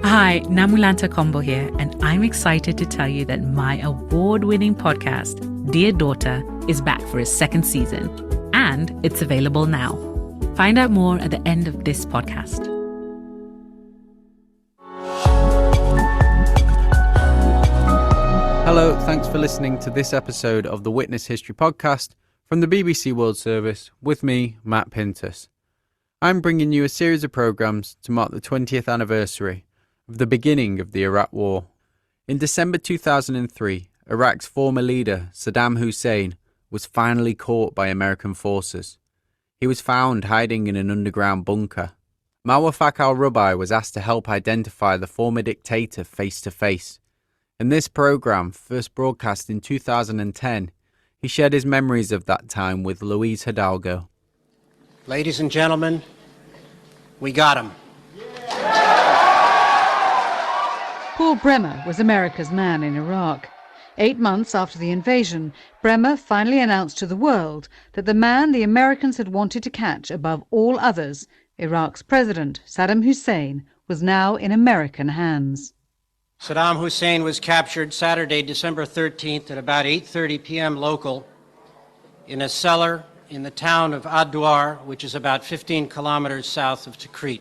Hi, Namulanta Kombo here, and I'm excited to tell you that my award-winning podcast, Dear Daughter, is back for its second season, and it's available now. Find out more at the end of this podcast. Hello, thanks for listening to this episode of the Witness History Podcast from the BBC World Service with me, Matt Pintus. I'm bringing you a series of programmes to mark the 20th anniversary of the beginning of the Iraq War. In December 2003, Iraq's former leader, Saddam Hussein, was finally caught by American forces. He was found hiding in an underground bunker. Muwaffaq al-Rubai was asked to help identify the former dictator face to face. In this programme, first broadcast in 2010, he shared his memories of that time with Luis Hidalgo. Ladies and gentlemen, we got him. Paul Bremer was America's man in Iraq. 8 months after the invasion, Bremer finally announced to the world that the man the Americans had wanted to catch above all others, Iraq's president, Saddam Hussein, was now in American hands. Saddam Hussein was captured Saturday, December 13th at about 8:30 p.m. local in a cellar in the town of Adwar, which is about 15 kilometers south of Tikrit.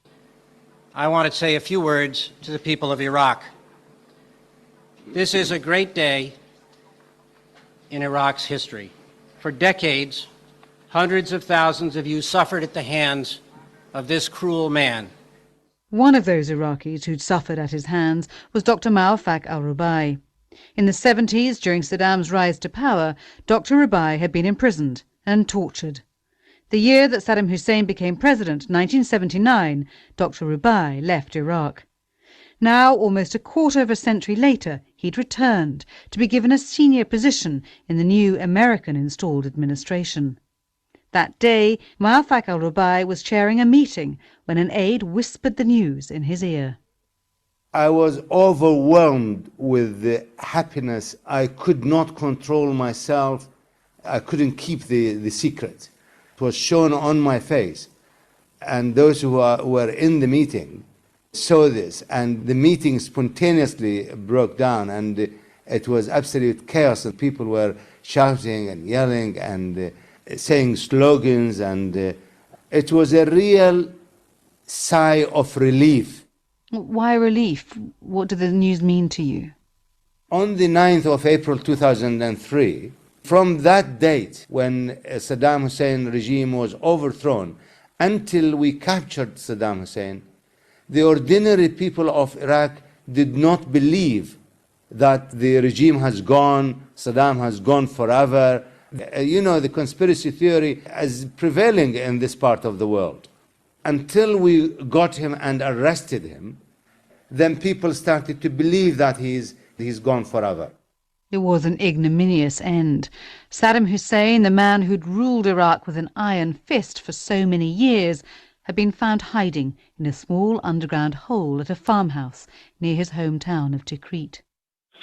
I want to say a few words to the people of Iraq. This is a great day in Iraq's history. For decades, hundreds of thousands of you suffered at the hands of this cruel man. One of those Iraqis who'd suffered at his hands was Dr. Muwaffaq al-Rubai. In the 70s, during Saddam's rise to power, Dr. Rubai had been imprisoned and tortured. The year that Saddam Hussein became president, 1979, Dr. Rubai left Iraq. Now, almost a quarter of a century later, he'd returned to be given a senior position in the new American-installed administration. That day, Muwaffaq al-Rubai was chairing a meeting when an aide whispered the news in his ear. I was overwhelmed with the happiness. I could not control myself. I couldn't keep the secret. It was shown on my face. And those who were in the meeting saw this, and the meeting spontaneously broke down, and it was absolute chaos, and people were shouting and yelling and saying slogans, and it was a real sigh of relief. Why relief? What did the news mean to you? On the 9th of April 2003, from that date when Saddam Hussein regime was overthrown until we captured Saddam Hussein, the ordinary people of Iraq did not believe that the regime has gone, Saddam has gone forever. The conspiracy theory is prevailing in this part of the world. Until we got him and arrested him, then people started to believe that he's gone forever. It was an ignominious end. Saddam Hussein, the man who'd ruled Iraq with an iron fist for so many years, had been found hiding in a small underground hole at a farmhouse near his hometown of Tikrit.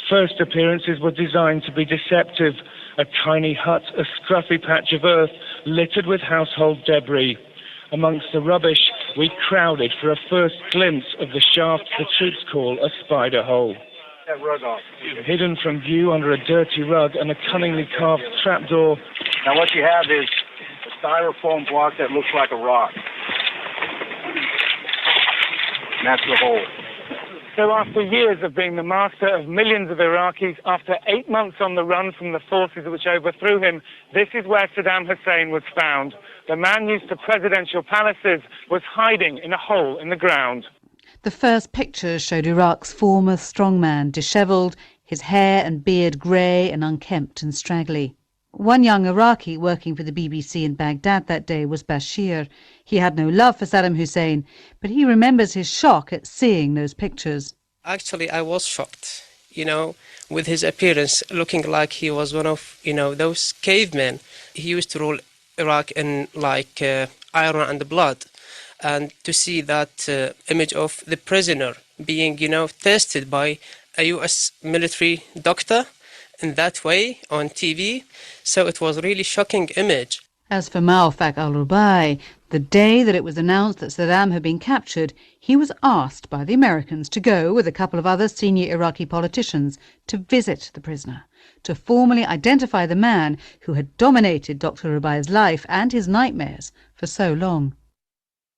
First appearances were designed to be deceptive. A tiny hut, a scruffy patch of earth littered with household debris. Amongst the rubbish, we crowded for a first glimpse of the shaft the troops call a spider hole. That rug off. Hidden from view under a dirty rug and a cunningly carved trapdoor. Now what you have is a styrofoam block that looks like a rock. And that's the hole. So after years of being the master of millions of Iraqis, after 8 months on the run from the forces which overthrew him, this is where Saddam Hussein was found. The man used to presidential palaces was hiding in a hole in the ground. The first pictures showed Iraq's former strongman, dishevelled, his hair and beard grey and unkempt and straggly. One young Iraqi working for the BBC in Baghdad that day was Bashir. He had no love for Saddam Hussein, but he remembers his shock at seeing those pictures. Actually, I was shocked, with his appearance, looking like he was one of, those cavemen. He used to rule Iraq in iron and blood. And to see that image of the prisoner being, tested by a U.S. military doctor in that way on TV. So it was a really shocking image. As for Muaffaq al-Rubai, the day that it was announced that Saddam had been captured, he was asked by the Americans to go with a couple of other senior Iraqi politicians to visit the prisoner, to formally identify the man who had dominated Dr. Rubai's life and his nightmares for so long.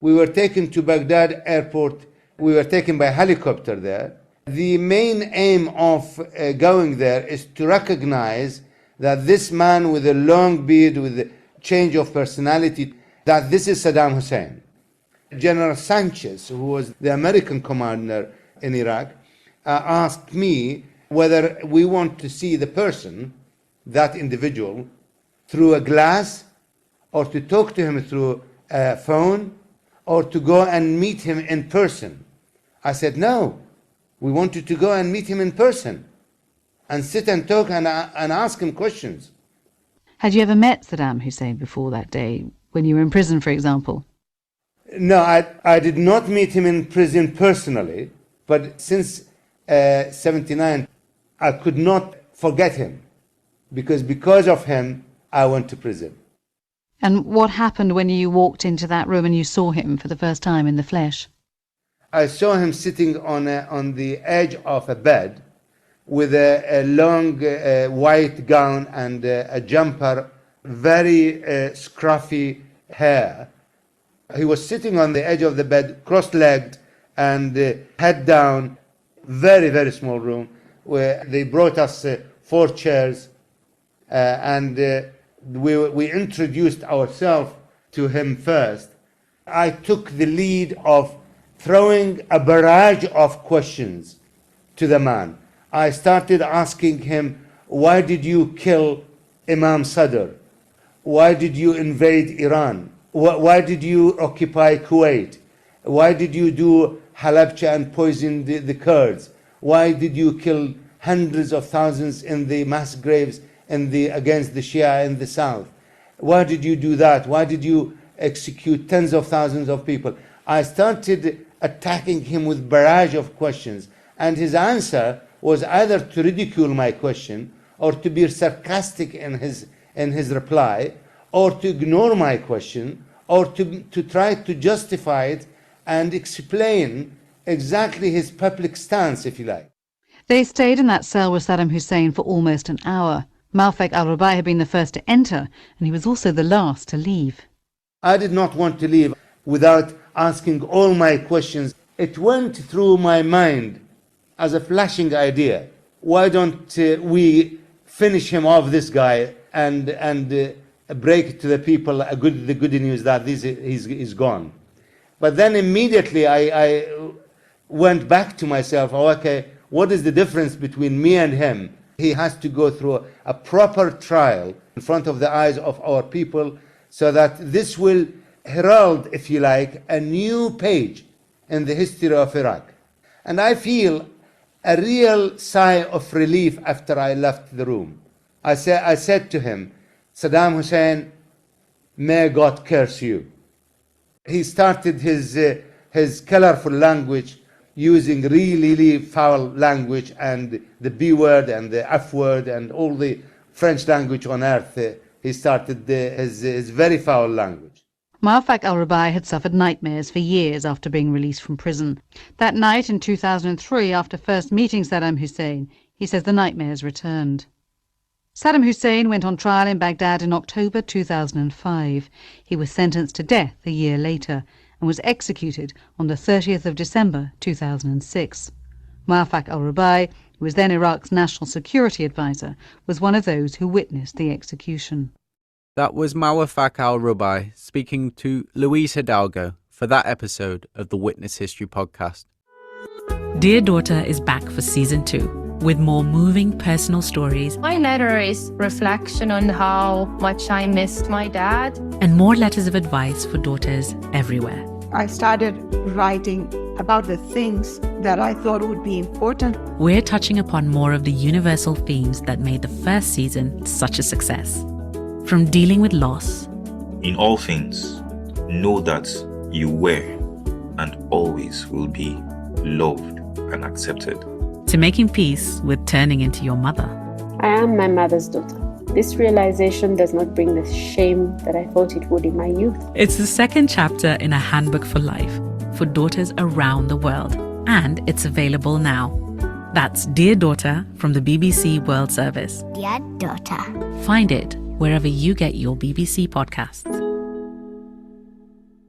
We were taken to Baghdad airport. We were taken by helicopter there. The main aim of going there is to recognize that this man with a long beard, with a change of personality, that this is Saddam Hussein. General Sanchez, who was the American commander in Iraq, asked me whether we want to see the person, that individual, through a glass, or to talk to him through a phone, or to go and meet him in person. I said, no, we want you to go and meet him in person and sit and talk and ask him questions. Had you ever met Saddam Hussein before that day, when you were in prison, for example? No, I did not meet him in prison personally, but since 79, I could not forget him, because of him, I went to prison. And what happened when you walked into that room and you saw him for the first time in the flesh? I saw him sitting on the edge of a bed with a long white gown and a jumper, very scruffy hair. He was sitting on the edge of the bed, cross-legged and head down, very, very small room, where they brought us 4 chairs and we introduced ourselves to him first. I took the lead of throwing a barrage of questions to the man. I started asking him, why did you kill Imam Sadr? Why did you invade Iran? Why did you occupy Kuwait? Why did you do Halabja and poison the Kurds? Why did you kill hundreds of thousands in the mass graves against the Shia in the south? Why did you do that? Why did you execute tens of thousands of people? I started attacking him with barrage of questions, and his answer was either to ridicule my question, or to be sarcastic in his reply, or to ignore my question, or to try to justify it and explain exactly his public stance, if you like. They stayed in that cell with Saddam Hussein for almost an hour. Muaffaq al-Rubai had been the first to enter, and he was also the last to leave. I did not want to leave without asking all my questions. It went through my mind as a flashing idea. Why don't we finish him off, this guy, and break to the people the good news that he's gone. But then immediately I went back to myself, okay, what is the difference between me and him? He has to go through a proper trial in front of the eyes of our people, so that this will herald, if you like, a new page in the history of Iraq. And I feel a real sigh of relief after I left the room. I said to him, Saddam Hussein, may God curse you. He started his colorful language, using really foul language, and the B word and the F word and all the French language on earth. He started his very foul language. Muaffaq al-Rubai had suffered nightmares for years after being released from prison. That night in 2003, after first meeting Saddam Hussein, he says the nightmares returned. Saddam Hussein went on trial in Baghdad in October 2005. He was sentenced to death a year later and was executed on the 30th of December 2006. Muaffaq al-Rubai, who was then Iraq's national security advisor, was one of those who witnessed the execution. That was Muaffaq al-Rubai speaking to Luis Hidalgo for that episode of the Witness History podcast. Dear Daughter is back for season 2 with more moving personal stories. My letter is reflection on how much I missed my dad. And more letters of advice for daughters everywhere. I started writing about the things that I thought would be important. We're touching upon more of the universal themes that made the first season such a success. From dealing with loss. In all things, know that you were and always will be loved and accepted. To making peace with turning into your mother. I am my mother's daughter. This realization does not bring the shame that I thought it would in my youth. It's the second chapter in a handbook for life for daughters around the world, and it's available now. That's Dear Daughter from the BBC World Service. Dear Daughter. Find it wherever you get your BBC podcasts.